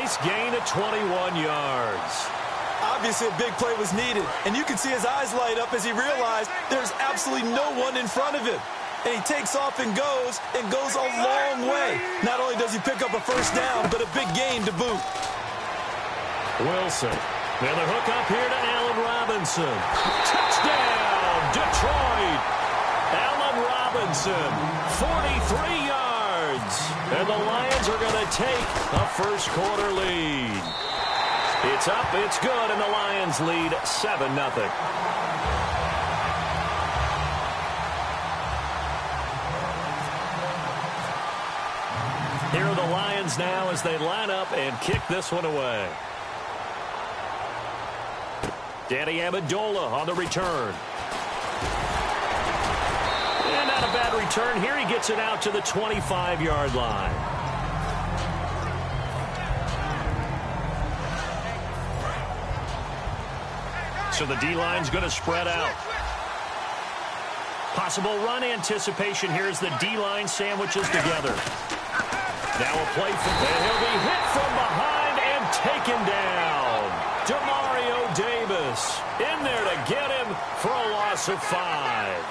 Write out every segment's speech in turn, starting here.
Nice gain of 21 yards. Obviously, a big play was needed, and you can see his eyes light up as he realized there's absolutely no one in front of him. And he takes off and goes a long way. Not only does he pick up a first down, but a big gain to boot. Wilson. And the hook up here to Allen Robinson. Touchdown, Detroit. Allen Robinson, 43 yards. And the Lions are going to take a first-quarter lead. It's up, it's good, and the Lions lead 7-0. Here are the Lions now as they line up and kick this one away. Danny Amendola on the return. And not a bad return here. He gets it out to the 25-yard line. So the D-line's going to spread out. Possible run anticipation here as the D-line sandwiches together. Now a play from there. He'll be hit from behind and taken down. Demario Davis in there to get him for a loss of 5.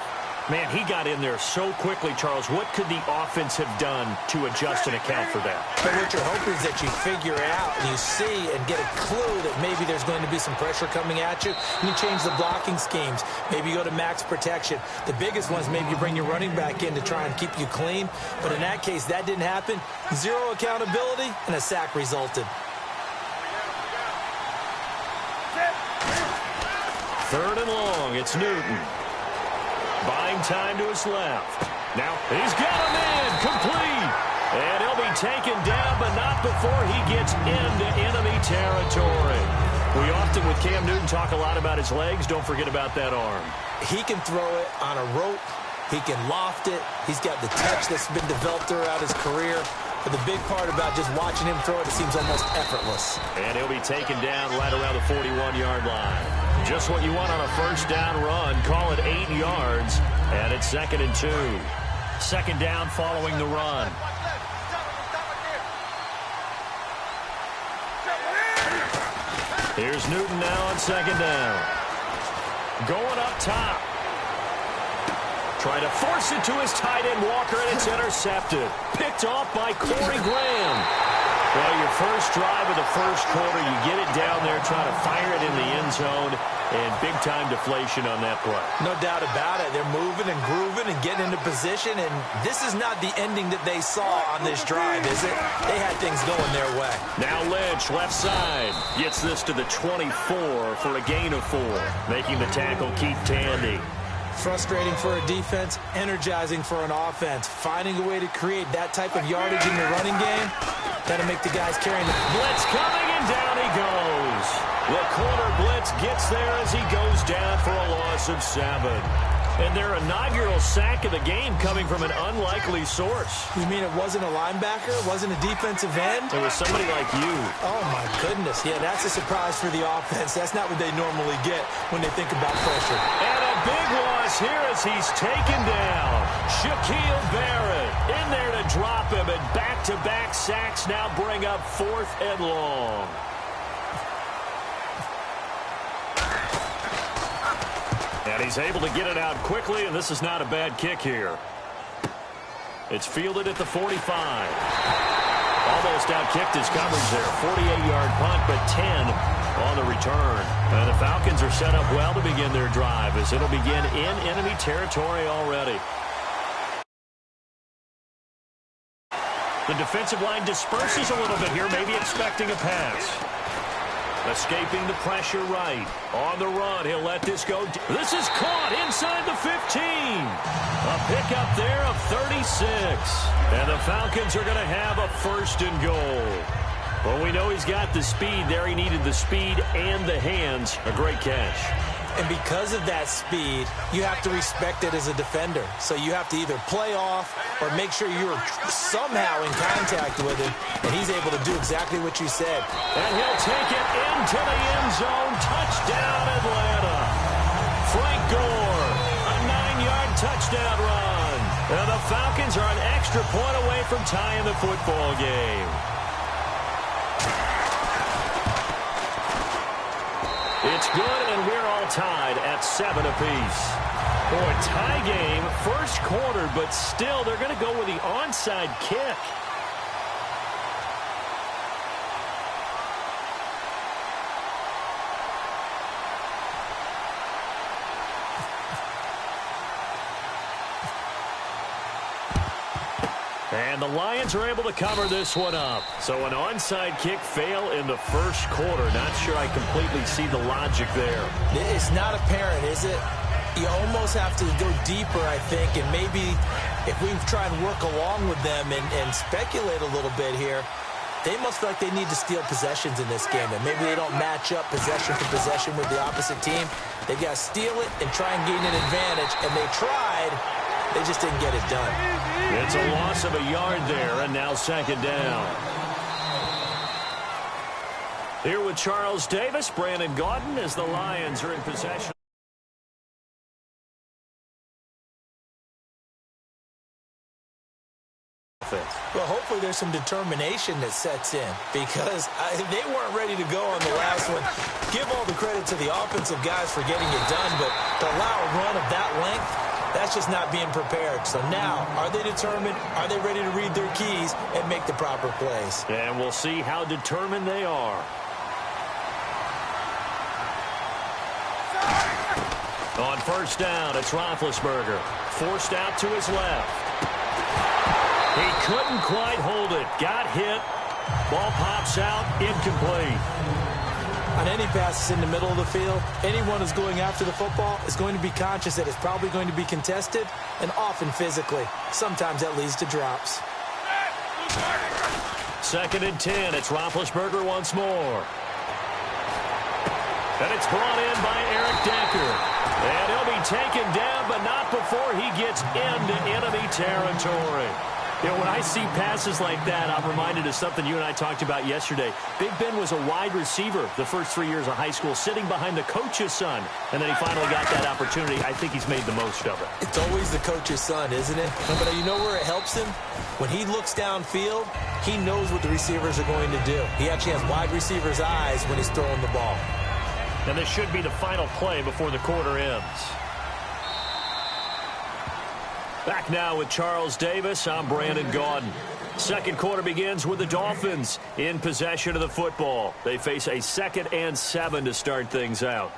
Man, he got in there so quickly, Charles. What could the offense have done to adjust and account for that? But what you're hoping is that you figure out and you see and get a clue that maybe there's going to be some pressure coming at you, and you change the blocking schemes. Maybe you go to max protection. The biggest ones, maybe you bring your running back in to try and keep you clean. But in that case, that didn't happen. Zero accountability, and a sack resulted. Third and long. It's Newton. Buying time to his left. Now he's got him in. Complete. And he'll be taken down, but not before he gets into enemy territory. We often, with Cam Newton, talk a lot about his legs. Don't forget about that arm. He can throw it on a rope. He can loft it. He's got the touch that's been developed throughout his career. But the big part about just watching him throw it, it seems almost effortless. And he'll be taken down right around the 41-yard line. Just what you want on a first down run. Call it 8 yards, and it's 2nd and 2. Second down following the run. Here's Newton now on second down. Going up top. Trying to force it to his tight end, Walker, and it's intercepted. Picked off by Corey Graham. Well, your first drive of the first quarter, you get it down there, try to fire it in the end zone, and big-time deflation on that play. No doubt about it. They're moving and grooving and getting into position, and this is not the ending that they saw on this drive, is it? They had things going their way. Now Lynch, left side, gets this to the 24 for a gain of 4, making the tackle Keith Tandy. Frustrating for a defense, energizing for an offense. Finding a way to create that type of yardage in your running game, got to make the guys carrying the blitz coming, and down he goes. The corner blitz gets there as he goes down for a loss of 7. And their inaugural sack of the game coming from an unlikely source. You mean it wasn't a linebacker? It wasn't a defensive end? It was somebody like you. Oh, my goodness. Yeah, that's a surprise for the offense. That's not what they normally get when they think about pressure. And a big loss here as he's taken down. Shaquille Barrett in there to drop him, and back-to-back sacks now bring up 4th and long. And he's able to get it out quickly, and this is not a bad kick here. It's fielded at the 45. Almost out-kicked his coverage there. 48-yard punt, but 10 on the return. And the Falcons are set up well to begin their drive as it'll begin in enemy territory already. The defensive line disperses a little bit here, maybe expecting a pass. Escaping the pressure right. On the run, he'll let this go. This is caught inside the 15. A pickup there of 36. And the Falcons are going to have a 1st and goal. Well, we know he's got the speed there. He needed the speed and the hands. A great catch. And because of that speed, you have to respect it as a defender. So you have to either play off or make sure you're somehow in contact with him, and he's able to do exactly what you said. And he'll take it into the end zone. Touchdown, Atlanta. Frank Gore, a 9-yard touchdown run. And the Falcons are an extra point away from tying the football game. It's good, and we're all tied at 7 apiece. Boy, tie game, first quarter, but still they're going to go with the onside kick. And the Lions are able to cover this one up. So an onside kick fail in the first quarter. Not sure I completely see the logic there. It's not apparent, is it? You almost have to go deeper, I think, and maybe if we try and work along with them and speculate a little bit here, they must feel like they need to steal possessions in this game, and maybe they don't match up possession for possession with the opposite team. They've got to steal it and try and gain an advantage, and they tried. They just didn't get it done. It's a loss of a yard there, and now second down. Here with Charles Davis, Brandon Gaudin, as the Lions are in possession. Well, hopefully there's some determination that sets in because they weren't ready to go on the last one. Give all the credit to the offensive guys for getting it done, but to allow a run of that length, that's just not being prepared. So now, are they determined? Are they ready to read their keys and make the proper plays? And we'll see how determined they are. On first down, it's Roethlisberger. Forced out to his left. He couldn't quite hold it. Got hit. Ball pops out. Incomplete. On any passes in the middle of the field, anyone who's going after the football is going to be conscious that it's probably going to be contested and often physically. Sometimes that leads to drops. Second and 10. It's Roethlisberger once more. And it's brought in by Eric Decker. And he'll be taken down, but not before he gets into enemy territory. You know, when I see passes like that, I'm reminded of something you and I talked about yesterday. Big Ben was a wide receiver the first 3 years of high school, sitting behind the coach's son. And then he finally got that opportunity. I think he's made the most of it. It's always the coach's son, isn't it? But you know where it helps him? When he looks downfield, he knows what the receivers are going to do. He actually has wide receivers' eyes when he's throwing the ball. And this should be the final play before the quarter ends. Back now with Charles Davis, I'm Brandon Gaudin. Second quarter begins with the Dolphins in possession of the football. They face a 2nd and 7 to start things out.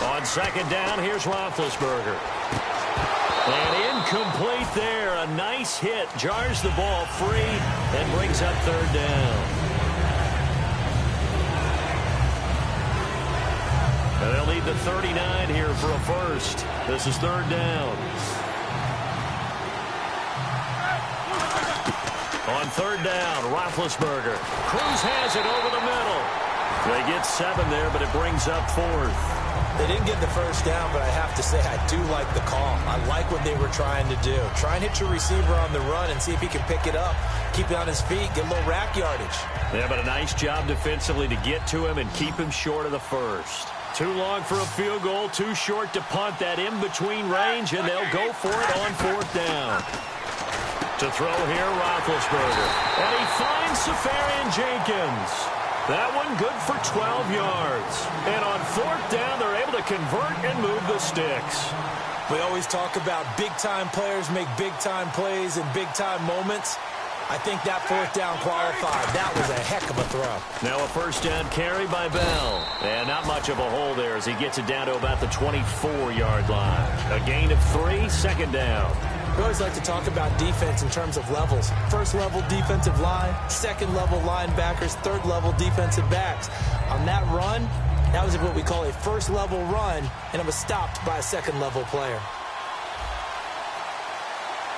On second down, here's Roethlisberger. And incomplete there. A nice hit. Jars the ball free and brings up third down. And they'll need the 39 here for a first. This is third down. On third down, Roethlisberger. Cruz has it over the middle. They get 7 there, but it brings up fourth. They didn't get the first down, but I have to say I do like the call. I like what they were trying to do. Try and hit your receiver on the run and see if he can pick it up, keep it on his feet, get a little rack yardage. Yeah, but a nice job defensively to get to him and keep him short of the first. Too long for a field goal, too short to punt that in-between range, and they'll go for it on fourth down. To throw here, Roethlisberger. And he finds Safarian Jenkins. That one good for 12 yards. And on fourth down, they're able to convert and move the sticks. We always talk about big-time players make big-time plays in big-time moments. I think that fourth down qualified. That was a heck of a throw. Now a first down carry by Bell. And not much of a hole there as he gets it down to about the 24-yard line. A gain of 3, second down. We always like to talk about defense in terms of levels. First-level defensive line, second-level linebackers, third-level defensive backs. On that run, that was what we call a first-level run, and it was stopped by a second-level player.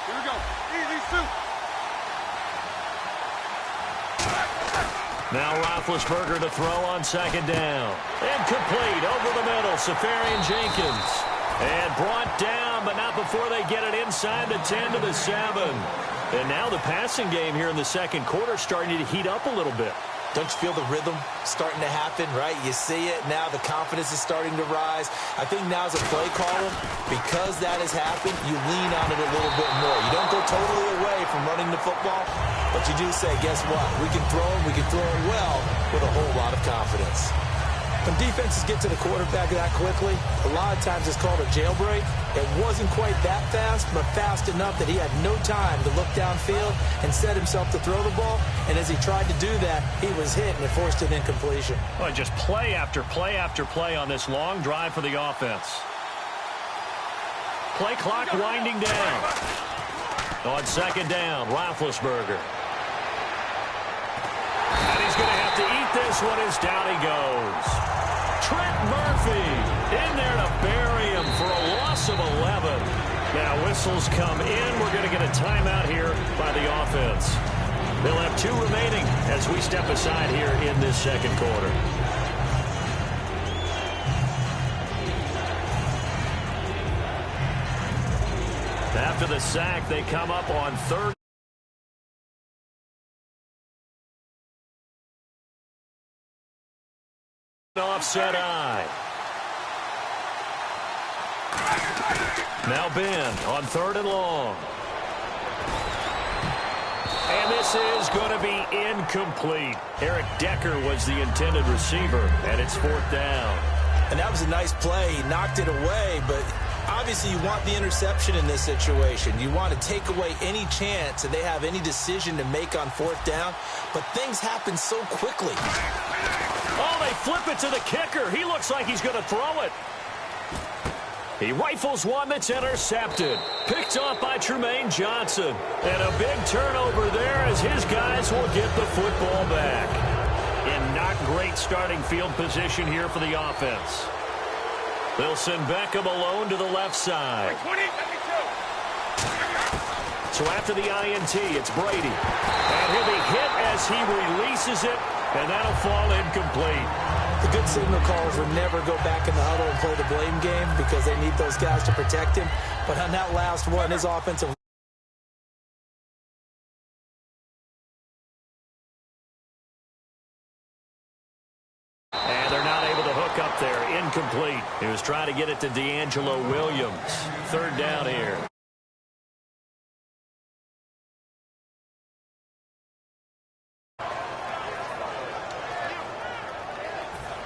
Here we go. Easy soup. Now Roethlisberger to throw on second down. And complete over the middle, Safarian Jenkins. And brought down, but not before they get it inside the 10 to the 7. And now the passing game here in the second quarter starting to heat up a little bit. Don't you feel the rhythm starting to happen, right? You see it now. The confidence is starting to rise. I think now as a play caller, because that has happened, you lean on it a little bit more. You don't go totally away from running the football, but you do say, guess what? We can throw it. We can throw it well with a whole lot of confidence. When defenses get to the quarterback that quickly, a lot of times it's called a jailbreak. It wasn't quite that fast, but fast enough that he had no time to look downfield and set himself to throw the ball. And as he tried to do that, he was hit and it forced an incompletion. Well, just play after play after play on this long drive for the offense. Play clock winding down. On second down, Roethlisberger. And he's going to have to eat this one as down he goes. Trent Murphy in there to bury him for a loss of 11. Now whistles come in. We're going to get a timeout here by the offense. They'll have 2 remaining as we step aside here in this second quarter. After the sack, they come up on third. Offset eye. Now Ben on third and long. And this is going to be incomplete. Eric Decker was the intended receiver, and it's 4th down. And that was a nice play. He knocked it away, but obviously you want the interception in this situation. You want to take away any chance that they have any decision to make on 4th down, but things happen so quickly. Oh, they flip it to the kicker. He looks like he's going to throw it. He rifles one that's intercepted. Picked off by Trumaine Johnson. And a big turnover there as his guys will get the football back. In not great starting field position here for the offense. They'll send Beckham alone to the left side. So after the INT, it's Brady. And he'll be hit as he releases it. And that'll fall incomplete. The good signal callers would never go back in the huddle and play the blame game because they need those guys to protect him. But on that last one, his offensive... And they're not able to hook up there. Incomplete. He was trying to get it to D'Angelo Williams. 3rd down here.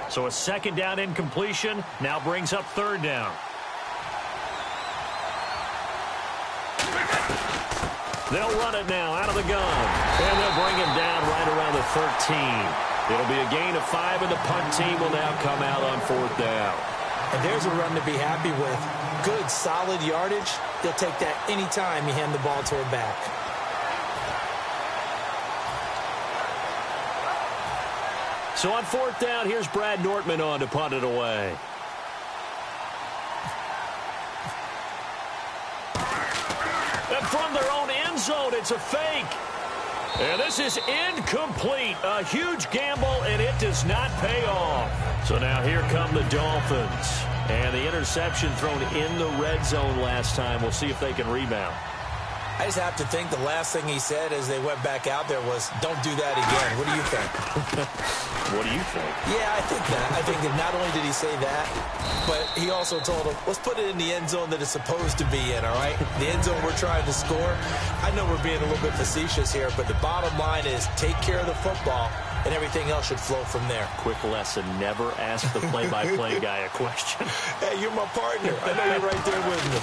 So a 2nd down incompletion now brings up 3rd down. They'll run it now out of the gun. And they'll bring him down right around the 13. It'll be a gain of 5, and the punt team will now come out on 4th down. And there's a run to be happy with. Good, solid yardage. He'll take that anytime you hand the ball to her back. So on 4th down, here's Brad Nortman on to punt it away. And from their own end zone, it's a fake. And this is incomplete. A huge gamble, and it does not pay off. So now here come the Dolphins. And the interception thrown in the red zone last time. We'll see if they can rebound. I just have to think the last thing he said as they went back out there was, don't do that again. What do you think? What do you think? Yeah, I think that. I think that not only did he say that, but he also told him, let's put it in the end zone that it's supposed to be in, all right? The end zone we're trying to score. I know we're being a little bit facetious here, but the bottom line is take care of the football, and everything else should flow from there. Quick lesson, never ask the play-by-play guy a question. Hey, you're my partner. I know you're right there with me.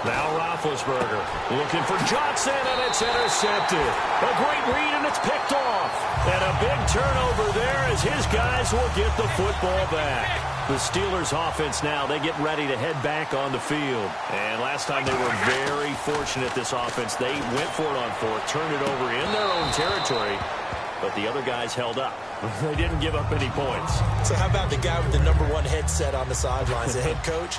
Now Roethlisberger looking for Johnson, and it's intercepted. A great read, and it's picked off. And a big turnover there as his guys will get the football back. The Steelers offense now, they get ready to head back on the field. And last time they were very fortunate, this offense. They went for it on 4th, turned it over in their own territory, but the other guys held up. They didn't give up any points. So how about the guy with the #1 headset on the sidelines, the head coach?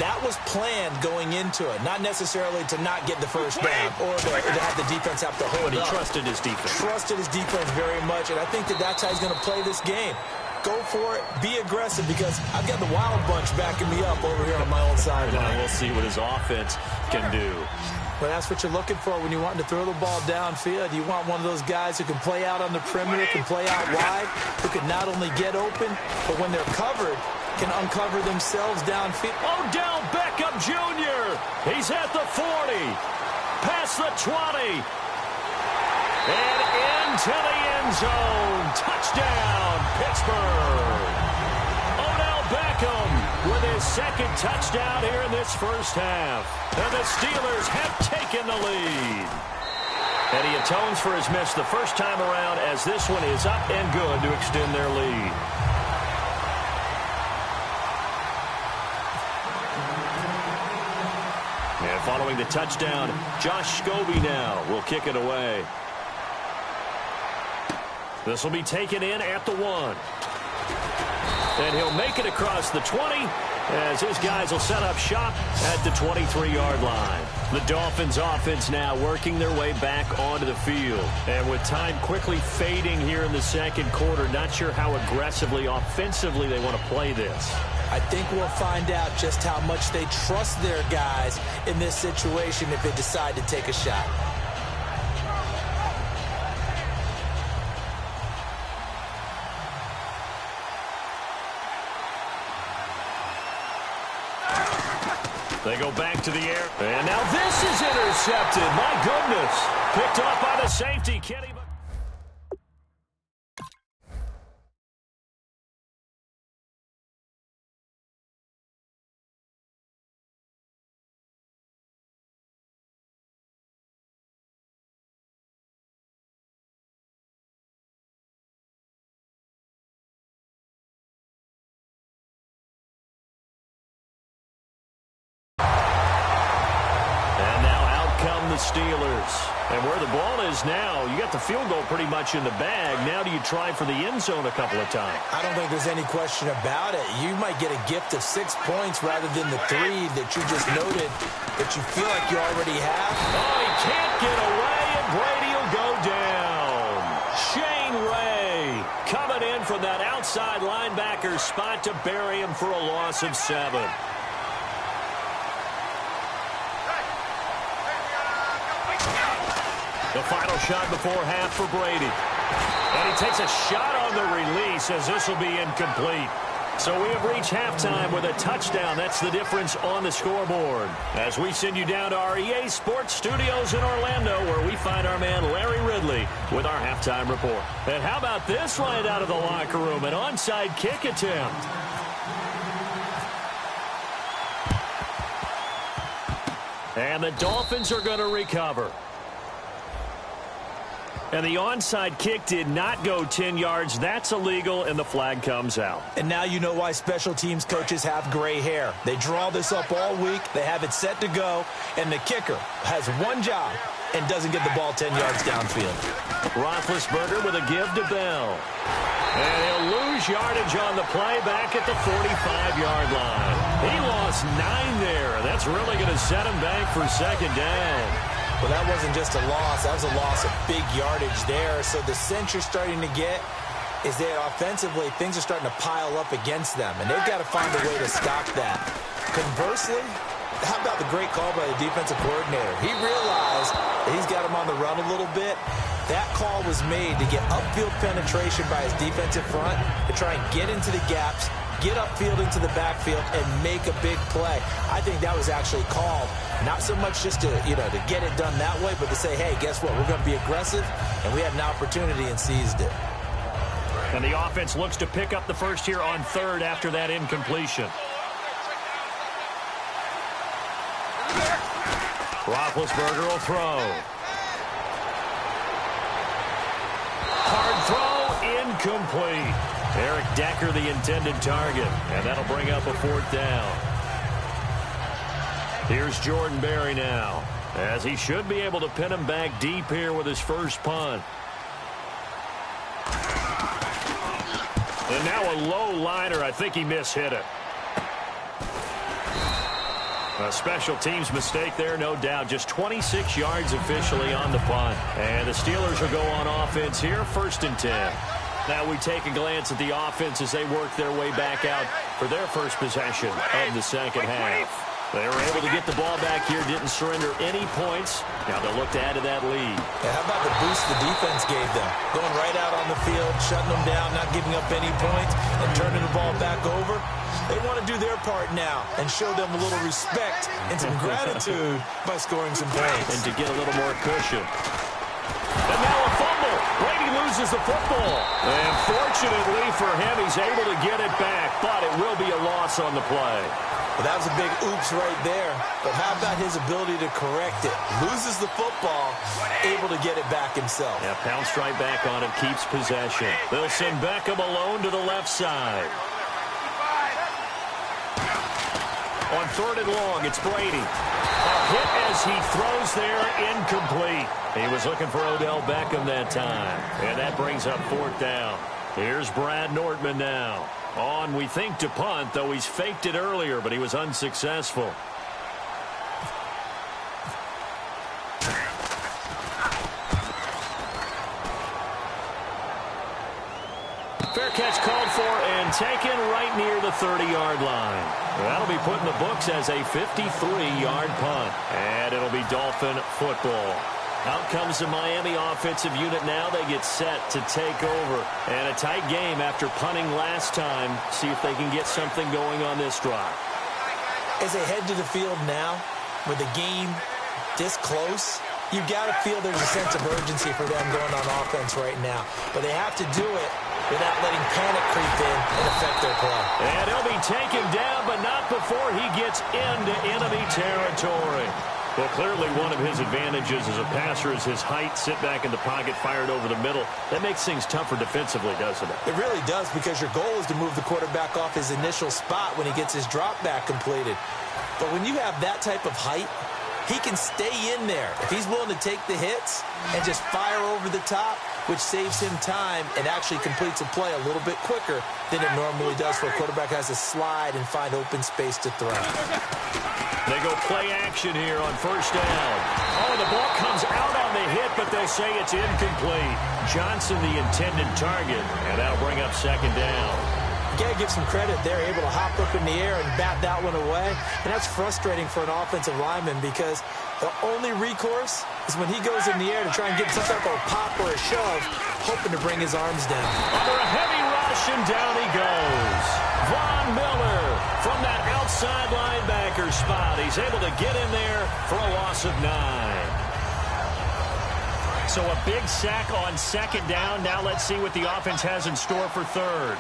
That was planned going into it, not necessarily to not get the first down or to have the defense have to hold But he up. trusted his defense. Trusted his defense very much, and I think that that's how he's going to play this game. Go for it, be aggressive, because I've got the Wild Bunch backing me up over here on my own sideline. We'll see what his offense can do. Well, that's what you're looking for when you want to throw the ball downfield. You want one of those guys who can play out on the perimeter, can play out wide, who can not only get open, but when they're covered, can uncover themselves downfield. Odell Beckham Jr. He's at the 40, past the 20, and into the end zone. Touchdown, Pittsburgh. Odell Beckham with his second touchdown here in this first half. And the Steelers have taken the lead. And he atones for his miss the first time around as this one is up and good to extend their lead. And following the touchdown, Josh Scobie now will kick it away. This will be taken in at the 1. And he'll make it across the 20 as his guys will set up shop at the 23-yard line. The Dolphins offense now working their way back onto the field. And with time quickly fading here in the second quarter, not sure how aggressively, offensively they want to play this. I think we'll find out just how much they trust their guys in this situation if they decide to take a shot. They go back to the air. And now this is intercepted. My goodness. Picked off by the safety, Kenny. The Steelers. And where the ball is now, you got the field goal pretty much in the bag. Now do you try for the end zone a couple of times? I don't think there's any question about it. You might get a gift of 6 points rather than the 3 that you just noted that you feel like you already have. Oh, he can't get away, and Brady will go down. Shane Ray coming in from that outside linebacker spot to bury him for a loss of 7. The final shot before half for Brady. And he takes a shot on the release as this will be incomplete. So we have reached halftime with a touchdown. That's the difference on the scoreboard. As we send you down to our EA Sports Studios in Orlando, where we find our man Larry Ridley with our halftime report. And how about this line out of the locker room? An onside kick attempt. And the Dolphins are going to recover. And the onside kick did not go 10 yards. That's illegal, and the flag comes out. And now you know why special teams coaches have gray hair. They draw this up all week. They have it set to go, and the kicker has one job and doesn't get the ball 10 yards downfield. Roethlisberger with a give to Bell. And he'll lose yardage on the play back at the 45-yard line. He lost 9 there. That's really going to set him back for second down. Well, that wasn't just a loss. That was a loss of big yardage there. So the sense you're starting to get is that offensively things are starting to pile up against them, and they've got to find a way to stop that. Conversely, how about the great call by the defensive coordinator? He realized that he's got him on the run a little bit. That call was made to get upfield penetration by his defensive front to try and get into the gaps, get upfield into the backfield, and make a big play. I think that was actually called, not so much just to get it done that way, but to say, hey, guess what? We're going to be aggressive, and we had an opportunity and seized it. And the offense looks to pick up the first here on third after that incompletion. Roethlisberger will throw. Hard throw, incomplete. Eric Decker, the intended target, and that'll bring up a 4th down. Here's Jordan Berry now, as he should be able to pin him back deep here with his first punt. And now a low liner. I think he mishit it. A special teams mistake there, no doubt. Just 26 yards officially on the punt. And the Steelers will go on offense here, 1st and 10. Now we take a glance at the offense as they work their way back out for their first possession of the second half. They were able to get the ball back here, didn't surrender any points. Now they'll look to add to that lead. Yeah, how about the boost the defense gave them? Going right out on the field, shutting them down, not giving up any points, and turning the ball back over. They want to do their part now and show them a little respect and some gratitude by scoring some points. And to get a little more cushion. And now a fumble. Brady loses the football. And fortunately for him, he's able to get it back, but it will be a loss on the play. Well, that was a big oops right there. But how about his ability to correct it? Loses the football, able to get it back himself. Yeah, pounced right back on it, keeps possession. They'll send Beckham alone to the left side. On 3rd and long, it's Brady. A hit as he throws there, incomplete. He was looking for Odell Beckham that time. And that brings up 4th down. Here's Brad Nortman now. On, we think, to punt, though he's faked it earlier, but he was unsuccessful. Fair catch called for and taken right near the 30-yard line. That'll be put in the books as a 53-yard punt. And it'll be Dolphin football. Out comes the Miami offensive unit now. They get set to take over. And a tight game after punting last time. See if they can get something going on this drive. As they head to the field now, with the game this close, you've got to feel there's a sense of urgency for them going on offense right now. But they have to do it without letting panic creep in and affect their play. And he'll be taken down, but not before he gets into enemy territory. Well, clearly one of his advantages as a passer is his height, sit back in the pocket, fired over the middle. That makes things tougher defensively, doesn't it? It really does, because your goal is to move the quarterback off his initial spot when he gets his drop back completed. But when you have that type of height, he can stay in there. If he's willing to take the hits and just fire over the top, which saves him time and actually completes a play a little bit quicker than it normally does, for a quarterback has to slide and find open space to throw. They go play action here on 1st down. Oh, the ball comes out on the hit, but they'll say it's incomplete. Johnson, the intended target, and that'll bring up 2nd down. You got to give some credit. They're able to hop up in the air and bat that one away. And that's frustrating for an offensive lineman, because the only recourse is when he goes in the air to try and get some type of a pop or a shove, hoping to bring his arms down. Under a heavy rush, and down he goes. Von Miller from that outside linebacker spot. He's able to get in there for a loss of 9. So a big sack on 2nd down. Now let's see what the offense has in store for 3rd.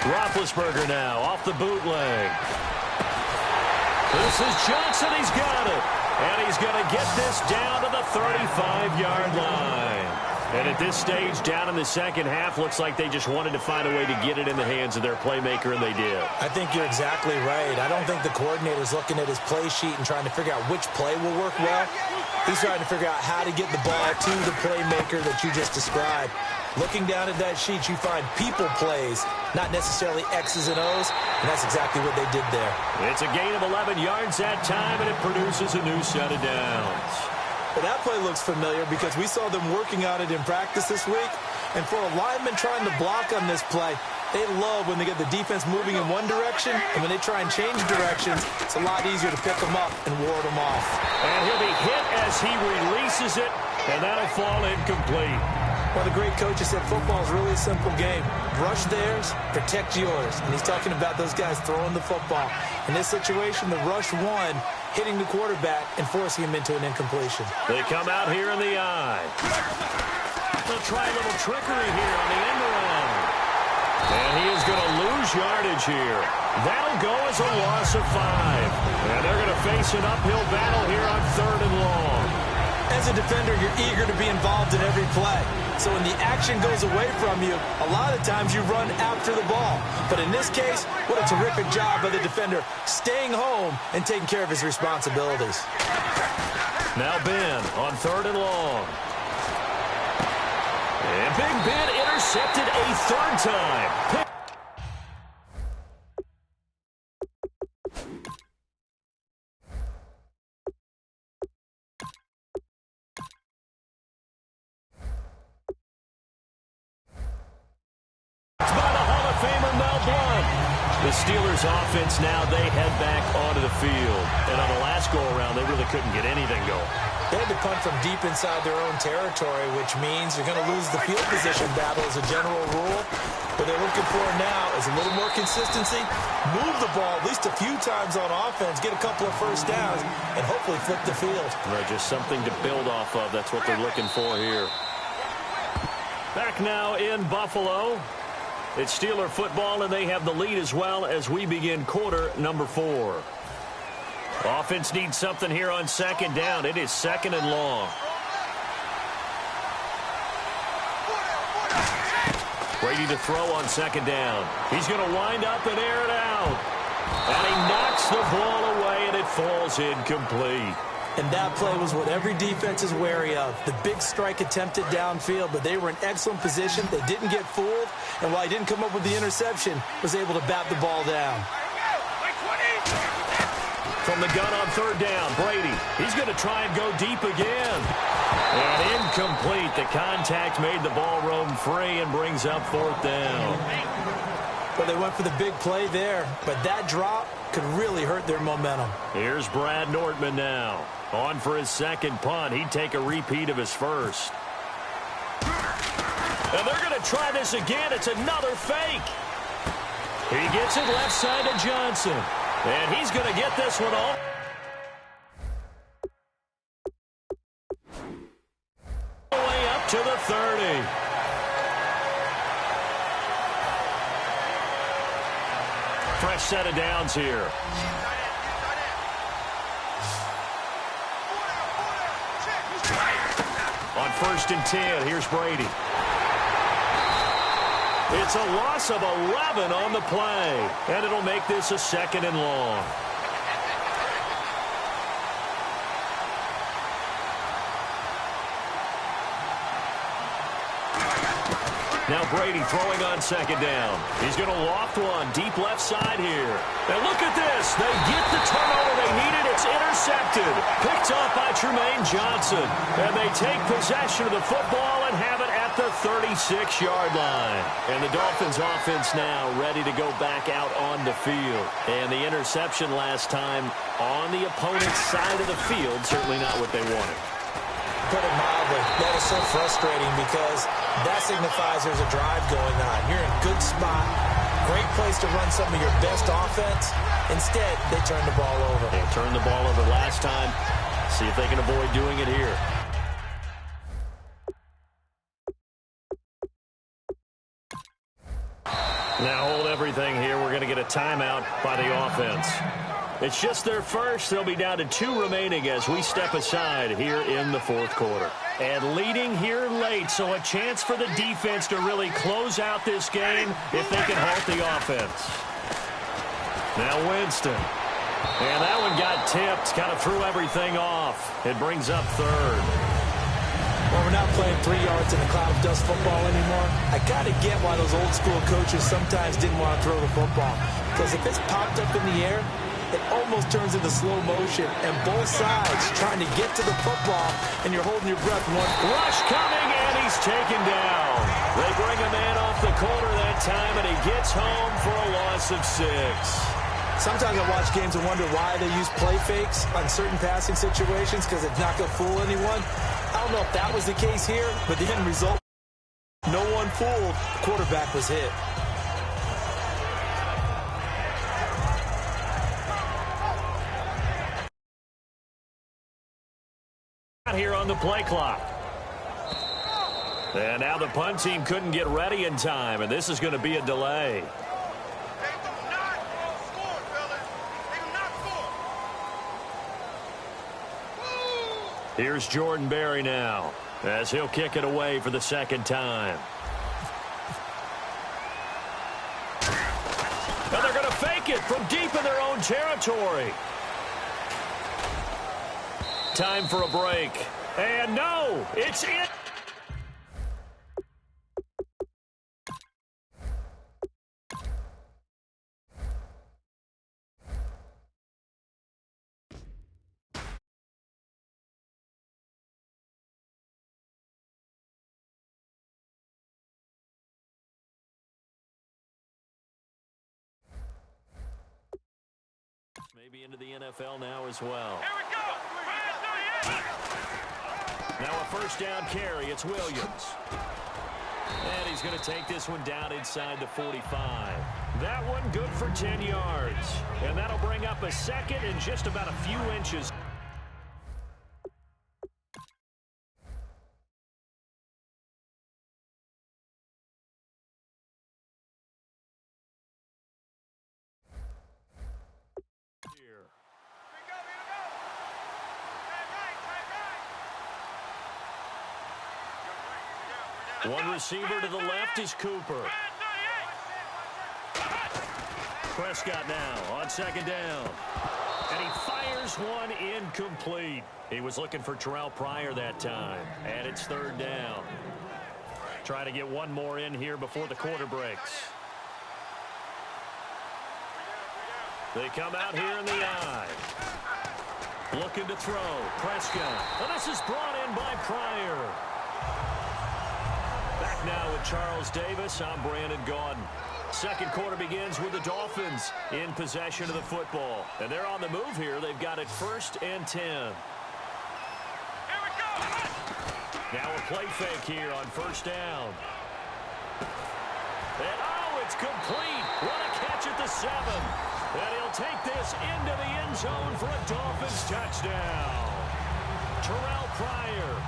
Roethlisberger now off the bootleg. This is Johnson. He's got it. And he's going to get this down to the 35-yard line. And at this stage, down in the second half, looks like they just wanted to find a way to get it in the hands of their playmaker, and they did. I think you're exactly right. I don't think the coordinator's looking at his play sheet and trying to figure out which play will work well. He's trying to figure out how to get the ball to the playmaker that you just described. Looking down at that sheet, you find people plays, not necessarily X's and O's, and that's exactly what they did there. It's a gain of 11 yards that time, and it produces a new set of downs. Well, that play looks familiar because we saw them working on it in practice this week. And for a lineman trying to block on this play, they love when they get the defense moving in one direction, and when they try and change directions, it's a lot easier to pick them up and ward them off. And he'll be hit as he releases it, and that'll fall incomplete. One of the great coaches said football is really a simple game. Rush theirs, protect yours. And he's talking about those guys throwing the football. In this situation, the rush won, hitting the quarterback and forcing him into an incompletion. They come out here in the eye. They'll try a little trickery here on the end around. And he is going to lose yardage here. That'll go as a loss of 5. And they're going to face an uphill battle here on 3rd and long. As a defender, you're eager to be involved in every play. So when the action goes away from you, a lot of times you run after the ball. But in this case, what a terrific job by the defender, staying home and taking care of his responsibilities. Now Ben on 3rd and long. And Big Ben intercepted a 3rd time. The Steelers offense now, they head back onto the field. And on the last go-around, they really couldn't get anything going. They had to punt from deep inside their own territory, which means you're going to lose the field position battle as a general rule. What they're looking for now is a little more consistency, move the ball at least a few times on offense, get a couple of first downs, and hopefully flip the field. Just something to build off of. That's what they're looking for here. Back now in Buffalo. It's Steeler football, and they have the lead as well as we begin quarter number 4. Offense needs something here on second down. It is second and long. Brady to throw on second down. He's going to wind up and air it out. And he knocks the ball away, and it falls incomplete. And that play was what every defense is wary of. The big strike attempted downfield, but they were in excellent position. They didn't get fooled, and while he didn't come up with the interception, was able to bat the ball down. From the gun on third down, Brady. He's going to try and go deep again. And incomplete. The contact made the ball roam free and brings up fourth down. Well, they went for the big play there, but that drop could really hurt their momentum. Here's Brad Nortman now. On for his second punt. He'd take a repeat of his first. And they're going to try this again. It's another fake. He gets it left side to Johnson. And he's going to get this one off. Way up to the 30. Fresh set of downs here. On 1st and 10, here's Brady. It's a loss of 11 on the play, and it'll make this a second and long. Now Brady throwing on second down. He's going to loft one deep left side here. And look at this. They get the turnover they needed. It's intercepted. Picked off by Trumaine Johnson. And they take possession of the football and have it at the 36-yard line. And the Dolphins offense now ready to go back out on the field. And the interception last time on the opponent's side of the field, certainly not what they wanted. Put it mildly, that is so frustrating because that signifies there's a drive going on. You're in a good spot, great place to run some of your best offense. Instead, they turn the ball over. They turned the ball over last time. See if they can avoid doing it here. Now hold everything here. We're going to get a timeout by the offense. It's just their first. They'll be down to 2 remaining as we step aside here in the fourth quarter. And leading here late, so a chance for the defense to really close out this game if they can halt the offense. Now Winston. And that one got tipped, kind of threw everything off. It brings up third. Well, we're not playing 3 yards in a cloud of dust football anymore. I got to get why those old school coaches sometimes didn't want to throw the football. Because if it's popped up in the air, it almost turns into slow motion, and both sides trying to get to the football, and you're holding your breath. Rush coming, and he's taken down. They bring a man off the corner that time, and he gets home for a loss of 6. Sometimes I watch games and wonder why they use play fakes on certain passing situations, because it's not going to fool anyone. I don't know if that was the case here, but the end result, no one fooled. The quarterback was hit. Here on the play clock. And now the punt team couldn't get ready in time, and this is going to be a delay. Here's Jordan Berry now as he'll kick it away for the second time. And they're going to fake it from deep in their own territory. Time for a break. And no, it's it. Maybe into the NFL now as well. Here we go. Now a first down carry. It's Williams. And he's going to take this one down inside the 45. That one good for 10 yards. And that'll bring up a second and just about a few inches. One receiver to the left is Cooper. Prescott now on second down. And he fires one incomplete. He was looking for Terrell Pryor that time. And it's third down. Trying to get one more in here before the quarter breaks. They come out here in the eye. Looking to throw. Prescott. And this is brought in by Pryor. Back now with Charles Davis. I'm Brandon Gaudin. Second quarter begins with the Dolphins in possession of the football. And they're on the move here. They've got it 1st and 10. Here we go. Now a play fake here on first down. And oh, it's complete. What a catch at the 7. And he'll take this into the end zone for a Dolphins touchdown. Terrell Pryor,